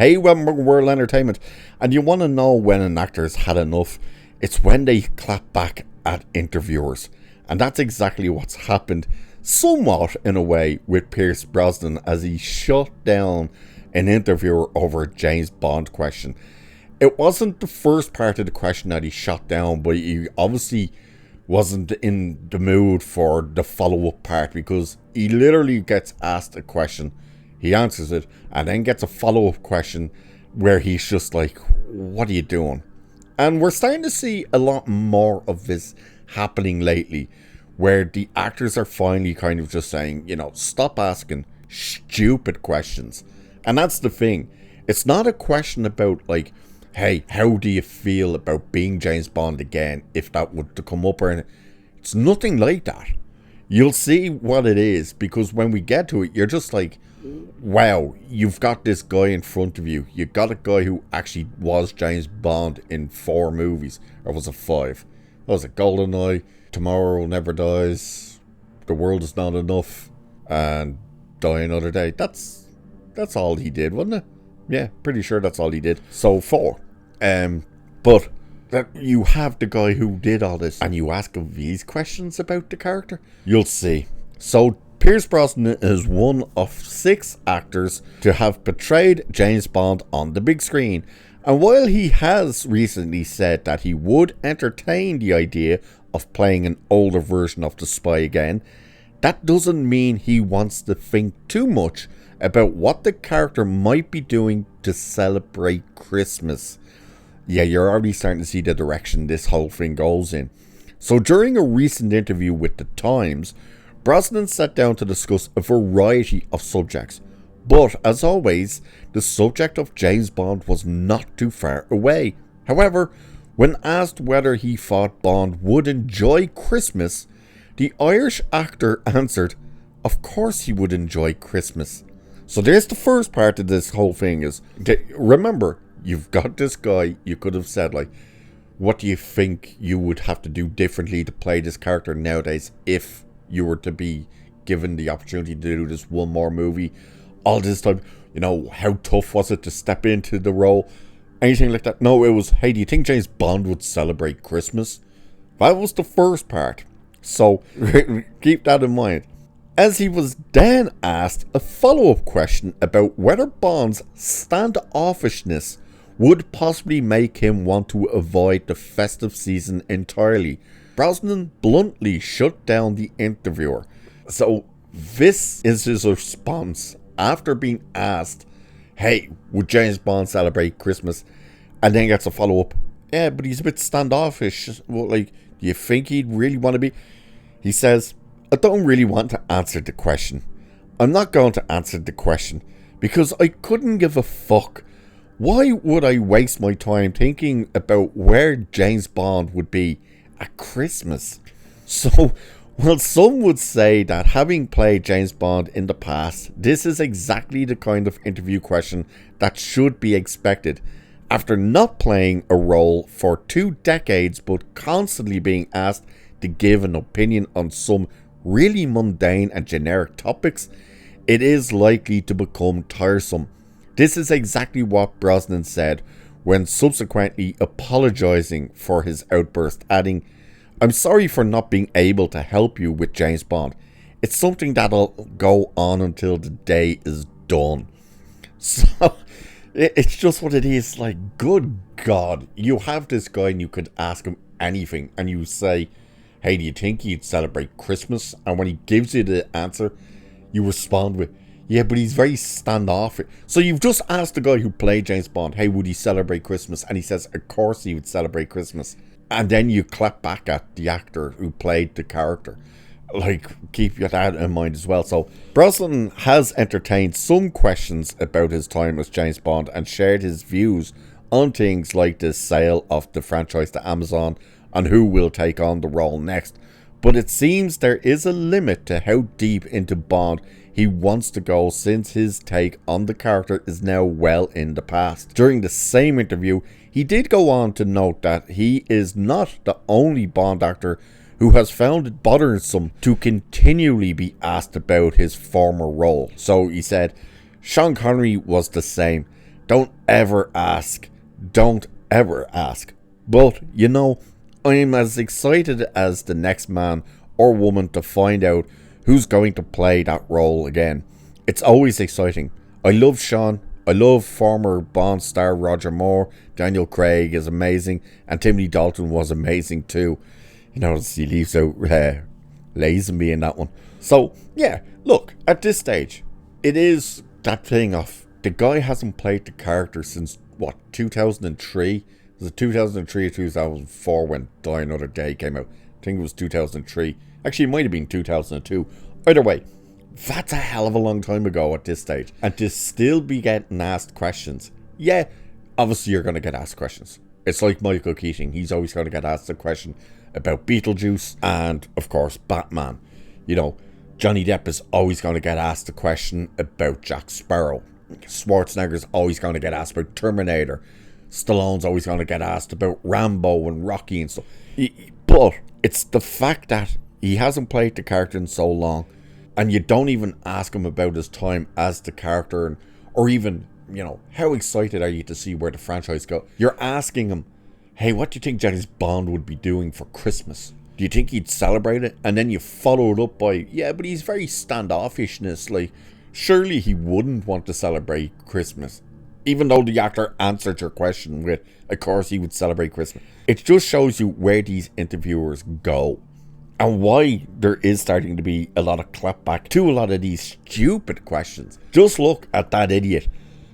Hey, World Entertainment. And you want to know when an actor's had enough? It's when they clap back at interviewers. And that's exactly what's happened, somewhat in a way, with Pierce Brosnan as he shut down an interviewer over a James Bond question. It wasn't the first part of the question that he shut down, but he obviously wasn't in the mood for the follow-up part, because he literally gets asked a question, he answers it, and then gets a follow-up question where he's just like, what are you doing? And we're starting to see a lot more of this happening lately, where the actors are finally kind of just saying, stop asking stupid questions. And that's the thing. It's not a question about like, hey, how do you feel about being James Bond again, if that were to come up, or it's nothing like that. You'll see what it is, because when we get to it, you're just like, wow, you've got this guy in front of you. You got a guy who actually was James Bond in 4 movies, or was it 5? What was it? GoldenEye, Tomorrow Never Dies, The World Is Not Enough, and Die Another Day. That's all he did, wasn't it? Yeah, pretty sure that's all he did. So 4. But that you have the guy who did all this, and you ask him these questions about the character, you'll see. So Pierce Brosnan is one of 6 actors to have portrayed James Bond on the big screen. And while he has recently said that he would entertain the idea of playing an older version of the spy again, that doesn't mean he wants to think too much about what the character might be doing to celebrate Christmas. Yeah, you're already starting to see the direction this whole thing goes in. So during a recent interview with The Times, Brosnan sat down to discuss a variety of subjects. But, as always, the subject of James Bond was not too far away. However, when asked whether he thought Bond would enjoy Christmas, the Irish actor answered, of course he would enjoy Christmas. So there's the first part of this whole thing is, remember, you've got this guy, you could have said like, what do you think you would have to do differently to play this character nowadays if you were to be given the opportunity to do this one more movie? All this time, how tough was it to step into the role? Anything like that? No, it was, hey, do you think James Bond would celebrate Christmas? That was the first part. So keep that in mind. As he was then asked a follow-up question about whether Bond's standoffishness would possibly make him want to avoid the festive season entirely, Brosnan bluntly shut down the interviewer. So this is his response after being asked, hey, would James Bond celebrate Christmas? And then gets a follow-up, yeah, but he's a bit standoffish. Well, like, do you think he'd really want to be? He says, I don't really want to answer the question. I'm not going to answer the question because I couldn't give a fuck. Why would I waste my time thinking about where James Bond would be at Christmas? So, while some would say that having played James Bond in the past, this is exactly the kind of interview question that should be expected. After not playing a role for 2 decades but constantly being asked to give an opinion on some really mundane and generic topics, it is likely to become tiresome. This is exactly what Brosnan said when subsequently apologizing for his outburst, adding, I'm sorry for not being able to help you with James Bond. It's something that'll go on until the day is done. So, it's just what it is. Like, good God, you have this guy and you could ask him anything and you say, hey, do you think he'd celebrate Christmas? And when he gives you the answer, you respond with, yeah, but he's very standoffish. So you've just asked the guy who played James Bond, hey, would he celebrate Christmas? And he says, of course he would celebrate Christmas. And then you clap back at the actor who played the character. Like, keep that in mind as well. So Brosnan has entertained some questions about his time as James Bond and shared his views on things like the sale of the franchise to Amazon and who will take on the role next. But it seems there is a limit to how deep into Bond he wants to go, since his take on the character is now well in the past. During the same interview, he did go on to note that he is not the only Bond actor who has found it bothersome to continually be asked about his former role. So he said, Sean Connery was the same. Don't ever ask. Don't ever ask. But, you know, I'm as excited as the next man or woman to find out who's going to play that role again. It's always exciting. I love Sean. I love former Bond star Roger Moore. Daniel Craig is amazing. And Timothy Dalton was amazing too. You know, he leaves out Lazenby in that one. So, yeah, look, at this stage, it is that thing of the guy hasn't played the character since, 2003? Was it 2003 or 2004 when Die Another Day came out? I think it was 2003. Actually, it might have been 2002. Either way, that's a hell of a long time ago at this stage. And to still be getting asked questions. Yeah, obviously you're going to get asked questions. It's like Michael Keating. He's always going to get asked a question about Beetlejuice and, of course, Batman. You know, Johnny Depp is always going to get asked a question about Jack Sparrow. Schwarzenegger's always going to get asked about Terminator. Stallone's always going to get asked about Rambo and Rocky and stuff. But it's the fact that he hasn't played the character in so long, and you don't even ask him about his time as the character, or even, you know, how excited are you to see where the franchise go. You're asking him, hey, what do you think James Bond would be doing for Christmas? Do you think he'd celebrate it? And then you follow it up by, yeah, but he's very standoffishness. Like, surely he wouldn't want to celebrate Christmas. Even though the actor answered your question with, of course he would celebrate Christmas. It just shows you where these interviewers go. And why there is starting to be a lot of clapback to a lot of these stupid questions. Just look at that idiot.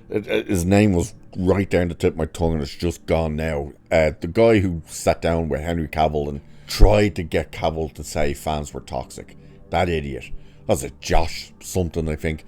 His name was right down the tip of my tongue and it's just gone now. The guy who sat down with Henry Cavill and tried to get Cavill to say fans were toxic. That idiot. Was it Josh something, I think?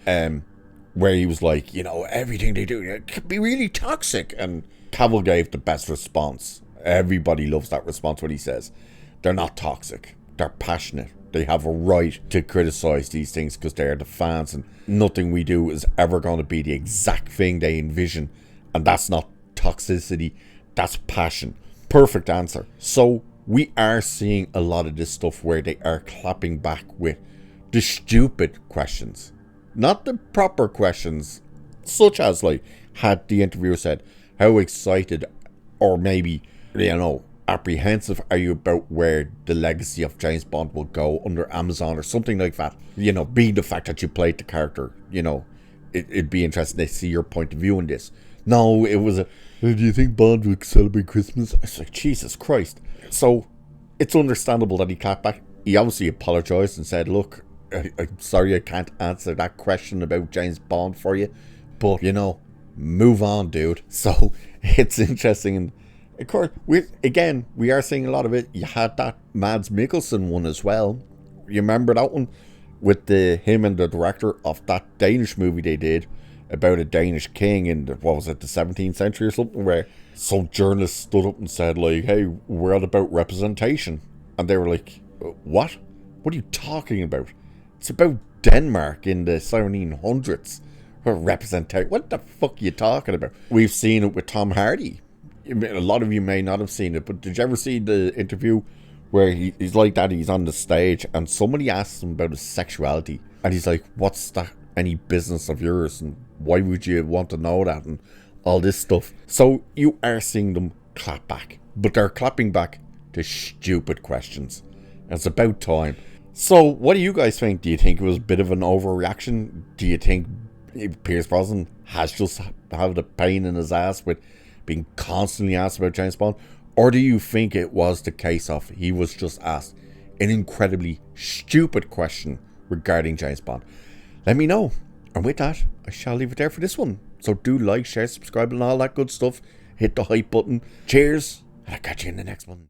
Where he was like, you know, everything they do it can be really toxic. And Cavill gave the best response. Everybody loves that response when he says, they're not toxic. They're passionate. They have a right to criticize these things because they're the fans, and nothing we do is ever going to be the exact thing they envision. And that's not toxicity, that's passion. Perfect answer. So we are seeing a lot of this stuff where they are clapping back with the stupid questions, not the proper questions, such as, like, had the interviewer said, how excited or maybe, you know, apprehensive are you about where the legacy of James Bond will go under Amazon or something like that? You know, being the fact that you played the character, you know, it'd be interesting to see your point of view on this. No, it was a, do you think Bond would celebrate Christmas? It's like, Jesus Christ. So it's understandable that he clapped back. He obviously apologized and said, look, I'm sorry I can't answer that question about James Bond for you, but, you know, move on, dude. So it's interesting. And of course, we are seeing a lot of it. You had that Mads Mikkelsen one as well. You remember that one with him and the director of that Danish movie they did about a Danish king in the 17th century or something, where some journalist stood up and said, like, hey, we're all about representation. And they were like, what? What are you talking about? It's about Denmark in the 1700s. Representation. What the fuck are you talking about? We've seen it with Tom Hardy. A lot of you may not have seen it, but did you ever see the interview where he's like that, he's on the stage and somebody asks him about his sexuality and he's like, what's that any business of yours, and why would you want to know that, and all this stuff. So you are seeing them clap back, but they're clapping back to stupid questions. It's about time. So what do you guys think? Do you think it was a bit of an overreaction? Do you think Pierce Brosnan has just had a pain in his ass with being constantly asked about James Bond? Or do you think it was the case of he was just asked an incredibly stupid question regarding James Bond? Let me know. And with that, I shall leave it there for this one. So do like, share, subscribe and all that good stuff. Hit the hype button. Cheers, and I'll catch you in the next one.